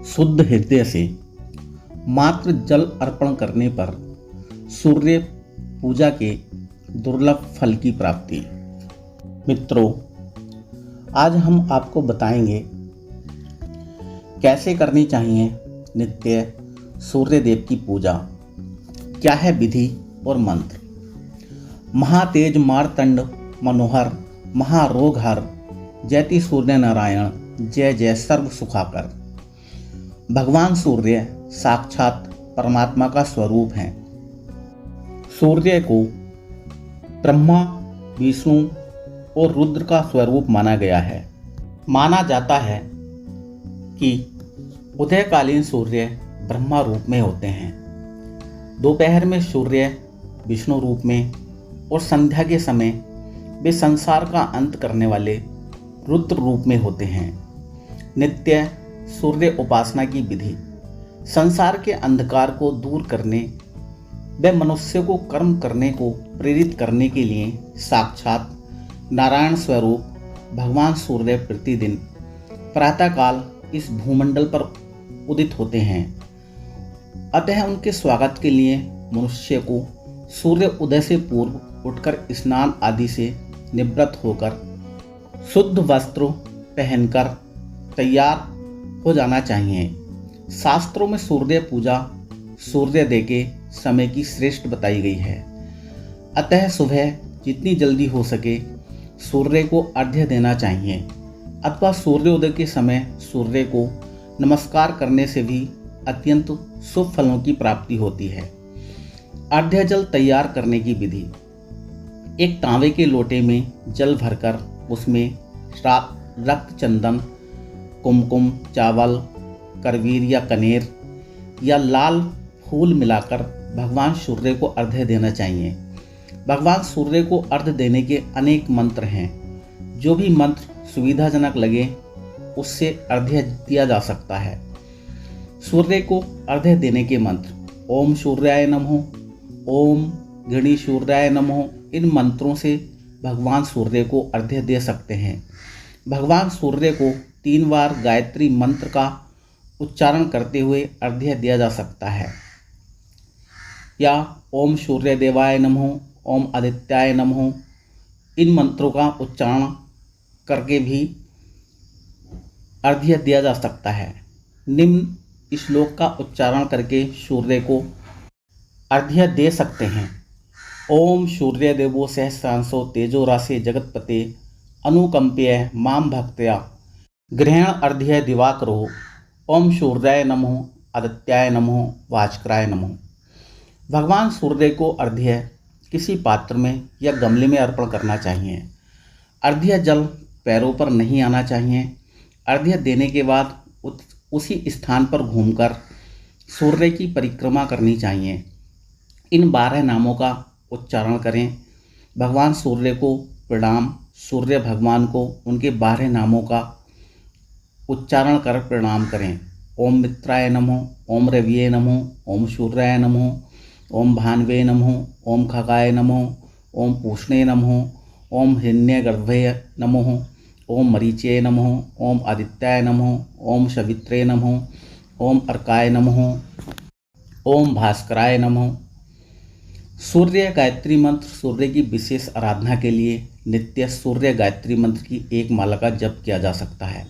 शुद्ध हृदय से मात्र जल अर्पण करने पर सूर्य पूजा के दुर्लभ फल की प्राप्ति। मित्रों, आज हम आपको बताएंगे कैसे करनी चाहिए नित्य सूर्य देव की पूजा। क्या है विधि और मंत्र। महातेज मारतंड मनोहर महारोगहर जयति सूर्य नारायण जय जय सर्व सुखाकर। भगवान सूर्य साक्षात परमात्मा का स्वरूप हैं। सूर्य को ब्रह्मा, विष्णु और रुद्र का स्वरूप माना गया है। माना जाता है कि उदयकालीन सूर्य ब्रह्मा रूप में होते हैं, दोपहर में सूर्य विष्णु रूप में और संध्या के समय वे संसार का अंत करने वाले रुद्र रूप में होते हैं। नित्य सूर्य उपासना की विधि संसार के अंधकार को दूर करने व मनुष्य को कर्म करने को प्रेरित करने के लिए साक्षात नारायण स्वरूप भगवान सूर्य प्रतिदिन प्रातःकाल इस भूमंडल पर उदित होते हैं। अतः उनके स्वागत के लिए मनुष्य को सूर्य उदय से पूर्व उठकर स्नान आदि से निवृत्त होकर शुद्ध वस्त्र पहनकर तैयार हो जाना चाहिए। शास्त्रों में सूर्य पूजा सूर्योदय के समय की श्रेष्ठ बताई गई है। अतः सुबह जितनी जल्दी हो सके सूर्य को अर्घ्य देना चाहिए अथवा सूर्योदय के समय सूर्य को नमस्कार करने से भी अत्यंत शुभ फलों की प्राप्ति होती है। अर्घ्य जल तैयार करने की विधि। एक तांबे के लोटे में जल भरकर उसमें रक्त चंदन, कुमकुम, चावल, करवीर या कनेर या लाल फूल मिलाकर भगवान सूर्य को अर्घ्य देना चाहिए। भगवान सूर्य को अर्घ्य देने के अनेक मंत्र हैं। जो भी मंत्र सुविधाजनक लगे उससे अर्घ्य दिया जा सकता है। सूर्य को अर्घ्य देने के मंत्र। ओम सूर्याय नमः, ओम गणी सूर्याय नमः। इन मंत्रों से भगवान सूर्य को अर्घ्य दे सकते हैं। भगवान सूर्य को 3 बार गायत्री मंत्र का उच्चारण करते हुए अर्घ्य दिया जा सकता है, या ओम सूर्य देवाय नमः, ओम आदित्याय नमः। इन मंत्रों का उच्चारण करके भी अर्घ्य दिया जा सकता है। निम्न श्लोक का उच्चारण करके सूर्य को अर्घ्य दे सकते हैं। ओम सूर्य देवो सहस्रांशो तेजो राशि जगतपते अनुकंप्य माम भक्त्या ग्रहण अर्घ्य दिवाकरो। ओम सूर्याय नमः, आदित्याय नमः, भास्कराय नमः। भगवान सूर्य को अर्घ्य किसी पात्र में या गमले में अर्पण करना चाहिए। अर्घ्य जल पैरों पर नहीं आना चाहिए। अर्घ्य देने के बाद उसी स्थान पर घूमकर सूर्य की परिक्रमा करनी चाहिए। इन 12 नामों का उच्चारण करें। भगवान सूर्य को प्रणाम। सूर्य भगवान को उनके 12 नामों का उच्चारण कर प्रणाम करें। ओम मित्राय नमः, ओम रविये नमः, ओम सूर्याय नमः, ओम भानवे नमः, ओम खगाय नमः, ओम पूष्णे नमः, ओम हिरण्यगर्भये नमः, ओम मरीचये नमः, ओम आदित्याय नमः, ओम सवित्रे नमः, ओम अर्काय नमः, ओम भास्कराय नमः। सूर्य गायत्री मंत्र। सूर्य की विशेष आराधना के लिए नित्य सूर्य गायत्री मंत्र की एक माला का जप किया जा सकता है।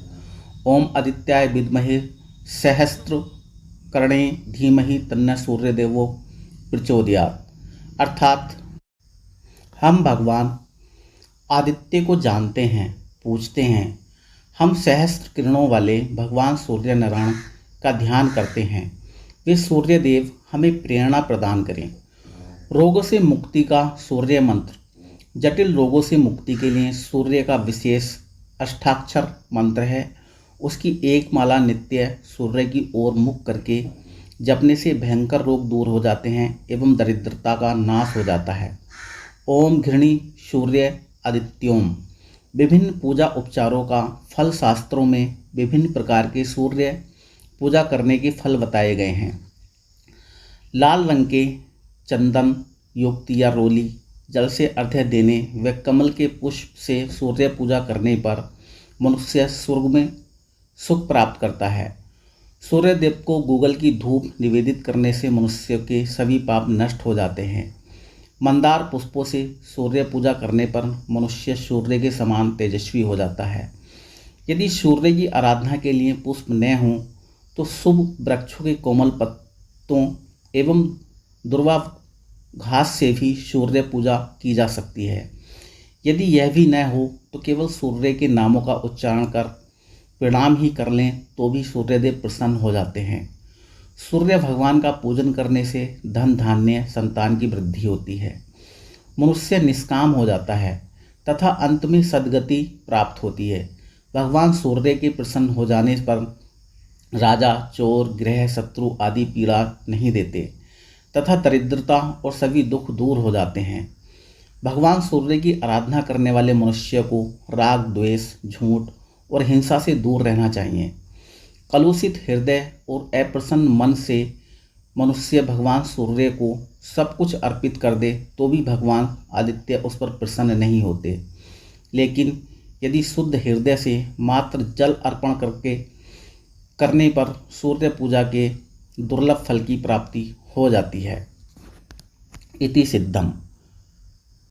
ओम आदित्याय विद्महे सहस्त्रकर्णे धीमहि तन्नः सूर्य देवो प्रचोदयात्। अर्थात हम भगवान आदित्य को जानते हैं, पूजते हैं। हम सहस्त्र किरणों वाले भगवान सूर्य नारायण का ध्यान करते हैं। वे सूर्य देव हमें प्रेरणा प्रदान करें। रोगों से मुक्ति का सूर्य मंत्र। जटिल रोगों से मुक्ति के लिए सूर्य का विशेष अष्टाक्षर मंत्र है। उसकी एक माला नित्य सूर्य की ओर मुख करके जपने से भयंकर रोग दूर हो जाते हैं एवं दरिद्रता का नाश हो जाता है। ओम घृणी सूर्य आदित्योम। विभिन्न पूजा उपचारों का फल शास्त्रों में विभिन्न प्रकार के सूर्य पूजा करने के फल बताए गए हैं। लाल रंग के चंदन युक्त या रोली जल से अर्घ्य देने व कमल के पुष्प से सूर्य पूजा करने पर मनुष्य स्वर्ग में सुख प्राप्त करता है। सूर्यदेव को गूगल की धूप निवेदित करने से मनुष्य के सभी पाप नष्ट हो जाते हैं। मंदार पुष्पों से सूर्य पूजा करने पर मनुष्य सूर्य के समान तेजस्वी हो जाता है। यदि सूर्य की आराधना के लिए पुष्प न हों तो शुभ वृक्षों के कोमल पत्तों एवं दुर्वा घास से भी सूर्य पूजा की जा सकती है। यदि यह भी न हो तो केवल सूर्य के नामों का उच्चारण कर प्रणाम ही कर लें तो भी सूर्यदेव प्रसन्न हो जाते हैं। सूर्य भगवान का पूजन करने से धन धान्य संतान की वृद्धि होती है, मनुष्य निष्काम हो जाता है तथा अंत में सद्गति प्राप्त होती है। भगवान सूर्य के प्रसन्न हो जाने पर राजा, चोर, गृह शत्रु आदि पीड़ा नहीं देते तथा दरिद्रता और सभी दुख दूर हो जाते हैं। भगवान सूर्य की आराधना करने वाले मनुष्य को राग, द्वेष, झूठ और हिंसा से दूर रहना चाहिए। कलुषित हृदय और अप्रसन्न मन से मनुष्य भगवान सूर्य को सब कुछ अर्पित कर दे तो भी भगवान आदित्य उस पर प्रसन्न नहीं होते। लेकिन यदि शुद्ध हृदय से मात्र जल अर्पण करने पर सूर्य पूजा के दुर्लभ फल की प्राप्ति हो जाती है। इति सिद्धम।